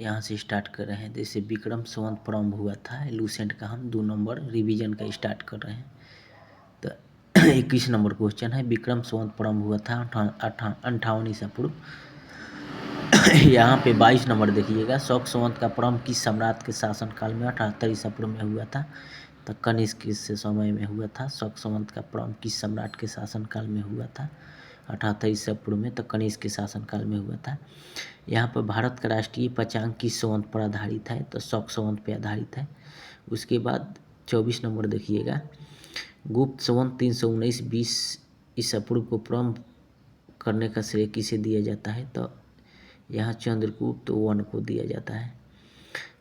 यहाँ से स्टार्ट कर रहे हैं। जैसे विक्रम संवत प्रारंभ हुआ था, लूसेंट का हम 2 नंबर रिवीजन का स्टार्ट कर रहे हैं। तो 21 नंबर क्वेश्चन है, विक्रम संवत प्रारंभ हुआ था 58 ईसा पूर्व। यहाँ पे 22 नंबर देखिएगा, शक संवत का प्रारंभ किस सम्राट के शासनकाल में 78 ईसा पूर्व में हुआ था। तो कनिष्क के समय में हुआ था। शक संवत का प्रारंभ किस सम्राट के शासनकाल में हुआ था 78 ईसा पूर्व में, तो कनिष्क के शासनकाल में हुआ था। यहाँ पर भारत का राष्ट्रीय पंचांग किस संवत पर आधारित है, तो शक संवत पर आधारित है। उसके बाद 24 नंबर देखिएगा, गुप्त संवत 319-20 ईसा पूर्व को प्रारंभ करने का श्रेय किसे दिया जाता है, तो यहाँ चंद्रगुप्त वन को दिया जाता है।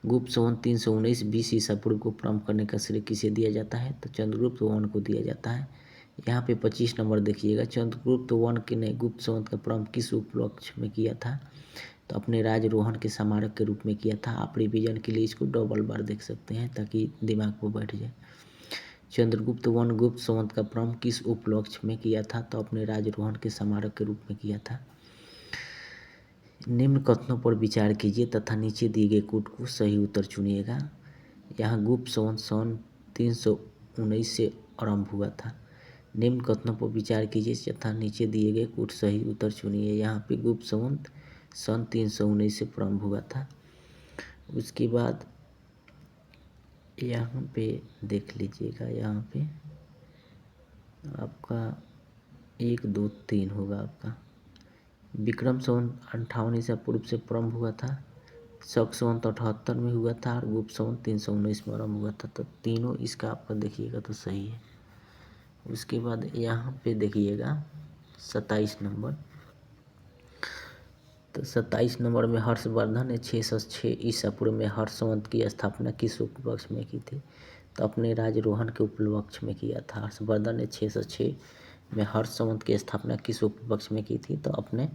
गुप्त संवत 319-20 ईसा पूर्व को प्रारंभ करने का श्रेय किसे दिया जाता है, तो चंद्रगुप्त वन को दिया जाता है। यहाँ पे 25 नंबर देखिएगा, चंद्रगुप्त वन के ने गुप्त संवत का प्रारंभ किस उपलक्ष्य में किया था, तो अपने राजरोहण के स्मारक के रूप में किया था। आप रिवीजन के लिए इसको डबल बार देख सकते हैं ताकि दिमाग में बैठ जाए। चंद्रगुप्त वन गुप्त संवत का प्रारंभ किस उपलक्ष्य में किया था, तो अपने राजरोहण के स्मारक के रूप में किया था। निम्न कथनों पर विचार कीजिए तथा नीचे दिए गए कूट को सही उत्तर चुनिएगा। यहाँ गुप्त संवत सन 319 से आरंभ हुआ था। निम्न कथनों पर विचार कीजिए तथा नीचे दिए गए कूट सही उत्तर चुनिए। यहाँ पे गुप्त संवत सन 319 से प्रारंभ हुआ था। उसके बाद यहाँ पे देख लीजिएगा, यहाँ पे आपका 1 2 3 होगा आपका। विक्रम संवत 58 ईसा पूर्व से प्रारंभ हुआ था, शक संवत 78 में हुआ था और गुप्त संवत 319 में आरंभ हुआ था। तो तीनों इसका आपका देखिएगा तो सही है। उसके बाद यहाँ पे देखिएगा 27 नंबर, तो 27 नंबर में हर्षवर्धन ने 606 ईसा पूर्व में हर्ष संवत की स्थापना किस उपलक्ष्य में की थी, तो अपने राजरोहण के उपलक्ष्य में किया था। हर्षवर्धन ने 606 में हर्ष संवत की स्थापना किस उपलक्ष्य में की थी, तो अपने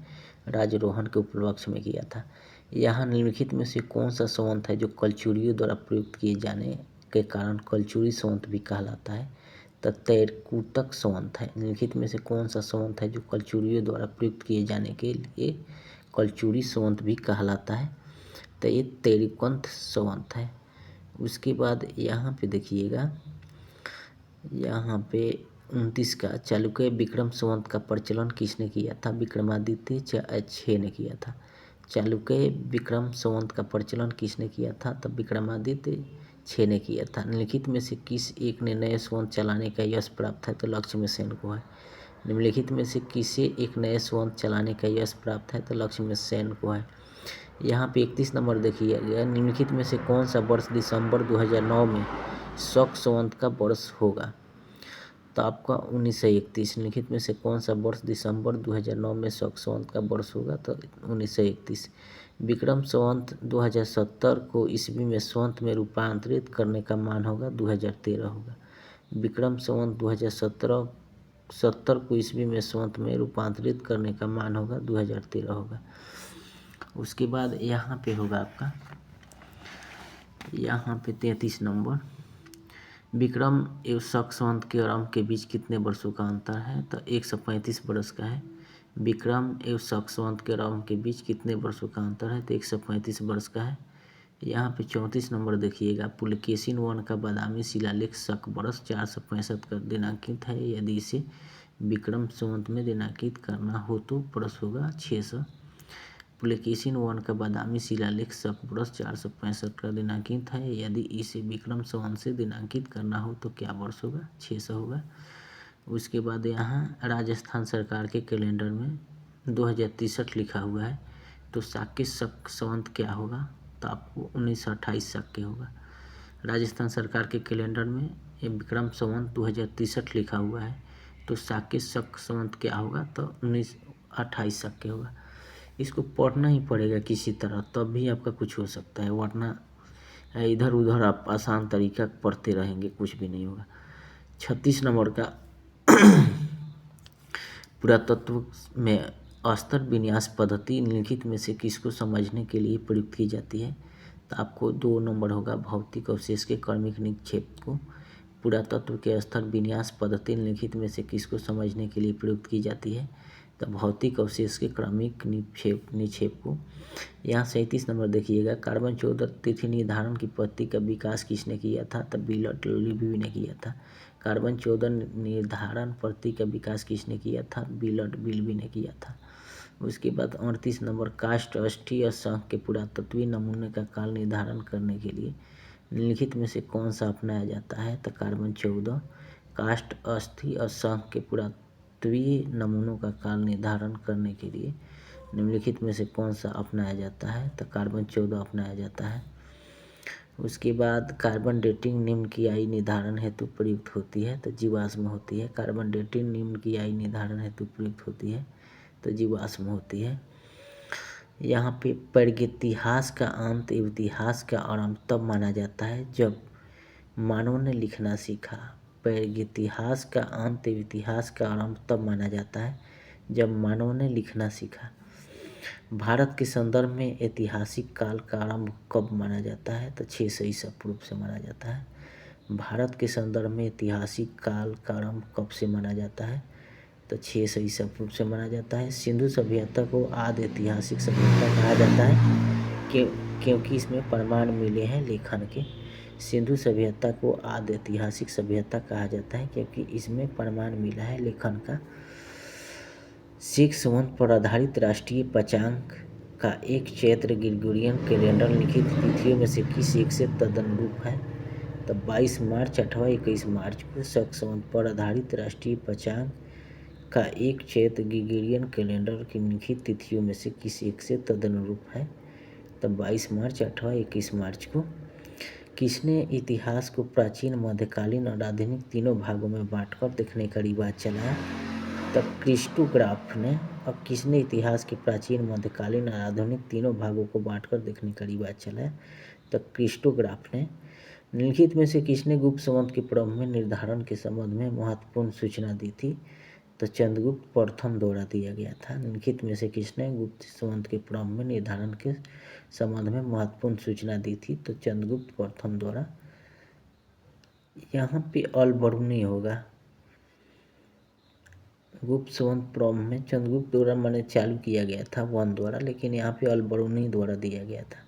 राजरोहण के उपलक्ष्य में किया था। यहाँ निम्नलिखित में से कौन सा संवत है जो कलचुरियों द्वारा प्रयुक्त किए जाने के कारण कलचुरी संवत भी कहलाता है, तो तैरकूटक संवत है। निम्नलिखित में से कौन सा संवत है जो कलचुरियों द्वारा प्रयुक्त किए जाने के लिए कलचुरी संवत भी कहलाता है, तो ये तेरिकंथ संवत है। उसके बाद यहाँ पे देखिएगा, यहाँ पे 29 का चालुक्य विक्रम संवत का प्रचलन किसने किया था, विक्रमादित्य 6 ने किया था। चालुक्य विक्रम संवत का प्रचलन किसने किया था, तब विक्रमादित्य 6 ने किया था। निम्नलिखित में से किस एक ने नए संवत चलाने का यश प्राप्त है, तो लक्ष्मण सेन को है। निम्नलिखित में से किसे एक नए संवत चलाने का यश प्राप्त है, तो लक्ष्मण सेन को है। यहाँ पे 31 नंबर देखिएगा, निम्नलिखित में से कौन सा वर्ष दिसंबर 2009 में शक संवत का वर्ष होगा, तो आपका 1931। निम्नलिखित में से कौन सा वर्ष दिसंबर 2009 में शक संवत का वर्ष होगा, तो 1931। विक्रम संवत 2070 को ईस्वी में संवत में रूपांतरित करने का मान होगा 2013 होगा। विक्रम संवत 2070 को ईस्वी में संवत में रूपांतरित करने का मान होगा 2013 होगा। उसके बाद यहाँ पे होगा आपका, यहाँ पे 33 नंबर, विक्रम एवं शक संवत के आरंभ के बीच कितने वर्षों का अंतर है, तो 135 वर्ष का है। विक्रम एवं शक संवत के आरंभ के बीच कितने वर्षों का अंतर है, तो 135 वर्ष का है। यहाँ पे 34 नंबर देखिएगा, पुलकेशिन वन का बादामी शिलालेख शक वर्ष 465 का दिनांकित है। यदि इसे विक्रम संवत में दिनांकित करना हो तो वर्ष होगा 600। पुलकेशिन वन का बादामी शिलालेख शक वर्ष 465 का दिनांकित है। यदि इसे विक्रम संवत से दिनांकित करना हो तो क्या वर्ष होगा, 600 होगा। उसके बाद यहाँ राजस्थान सरकार के कैलेंडर में 2063 लिखा हुआ है, तो शाक्य शक संवत क्या होगा, तो आपको 1928 शाक्य होगा। राजस्थान सरकार के कैलेंडर में ये विक्रम संवत 2063 लिखा हुआ है, तो शाक्य शक संवत क्या होगा, तो 1928 शाक्य होगा। इसको पढ़ना ही पड़ेगा किसी तरह, तब भी आपका कुछ हो सकता है, वरना इधर उधर आप आसान तरीका पढ़ते रहेंगे, कुछ भी नहीं होगा। 36 नंबर का पुरातत्व में अस्तर विन्यास पद्धति निम्नलिखित में से किसको समझने के लिए प्रयुक्त की जाती है, तो आपको 2 नंबर होगा, भौतिक अवशेष के क्रमिक निक्षेप को। पुरातत्व के स्तर विन्यास पद्धति निम्नलिखित में से किसको समझने के लिए प्रयुक्त की जाती है, तो भौतिक अवशेष के क्रमिक निक्षेप को। यहाँ 37 नंबर देखिएगा, कार्बन 14 तिथि निर्धारण की पद्धति का विकास किसने किया था? तब विल्बर लिबी ने किया था। कार्बन 14 निर्धारण पद्धति का विकास किसने किया था? विल्बर लिबी ने किया था। उसके बाद 38 नंबर, काष्ठ, अस्थि और शंख के पुरातत्वीय नमूने का काल निर्धारण करने के लिए निम्नलिखित में से कौन सा अपनाया जाता है? तो कार्बन 14। काष्ठ, अस्थि और शंख के पुरातत्वीय नमूनों का काल निर्धारण करने के लिए निम्नलिखित में से कौन सा अपनाया जाता है? तो कार्बन 14 अपनाया जाता है। उसके बाद कार्बन डेटिंग निम्न की आयु निर्धारण हेतु प्रयुक्त होती है? तो जीवाश्म होती है। कार्बन डेटिंग निम्न की आयु निर्धारण हेतु प्रयुक्त होती है? तो जीवाश्म होती है। यहाँ पे प्रागैतिहासिक का अंत इतिहास का आरंभ तब माना जाता है जब मानव ने लिखना सीखा। प्रागैतिहासिक का अंत इतिहास का आरंभ तब माना जाता है जब मानव ने लिखना सीखा। भारत के संदर्भ में ऐतिहासिक काल का आरंभ कब माना जाता है? तो 600 ईसा पूर्व से माना जाता है। भारत के संदर्भ में ऐतिहासिक काल का आरंभ कब से माना जाता है? तो 600 ईसा पूर्व से माना जाता है। सिंधु सभ्यता को आदि ऐतिहासिक सभ्यता कहा जाता है क्योंकि इसमें प्रमाण मिले हैं लेखन के। सिंधु सभ्यता को आदि ऐतिहासिक सभ्यता कहा जाता है क्योंकि इसमें प्रमाण मिला है लेखन का। सिख संवत पर आधारित राष्ट्रीय पंचांग का एक चैत्र ग्रेगोरियन कैलेंडर लिखित तिथियों में से किस एक से तदनुरूप है? तो 22 मार्च अथवा 21 मार्च को सिख संवत पर आधारित राष्ट्रीय पंचांग का एक चैत्र ग्रेगोरियन कैलेंडर की लिखित तिथियों में से किस एक से तदनुरूप है? तो 22 मार्च अथवा 21 मार्च को। किसने इतिहास को प्राचीन, मध्यकालीन और आधुनिक तीनों भागों में बांटकर देखने का रिवाज चलाया? तब क्रिस्टोग्राफ ने। अब किसने इतिहास के प्राचीन, मध्यकालीन और आधुनिक तीनों भागों को बांटकर देखने का रिवाज चलाया? तब क्रिस्टोग्राफ ने। निम्नलिखित में से किसने गुप्त संवत के प्रारंभ में निर्धारण के संबंध में महत्वपूर्ण सूचना दी थी? तो चंद्रगुप्त प्रथम द्वारा दिया गया था। निम्नलिखित में से किसने गुप्त संवत के प्रारंभ में निर्धारण के संबंध में महत्वपूर्ण सूचना दी थी? तो चंद्रगुप्त प्रथम द्वारा। यहाँ पे अलबरूनी होगा। गुप्त संवत प्रारंभ में चंद्रगुप्त द्वारा मैंने चालू किया गया था वन द्वारा, लेकिन यहाँ पे अलबरूनी द्वारा दिया गया था।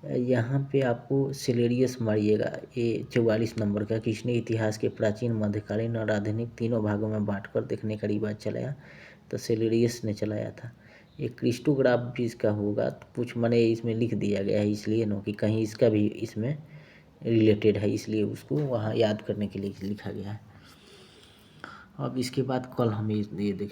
यहाँ पे आपको सिलेरियस मारिएगा, ये 44 नंबर का। किसने इतिहास के प्राचीन, मध्यकालीन और आधुनिक तीनों भागों में बांटकर देखने का रिवाज चलाया? तो सिलेरियस ने चलाया था। ये क्रिस्टोग्राफ भी इसका होगा, कुछ मैंने इसमें लिख दिया गया है इसलिए नो कि कहीं इसका भी इसमें रिलेटेड है, इसलिए उसको वहाँ याद करने के लिए लिखा गया है। अब इसके बाद कल हम ये देखें।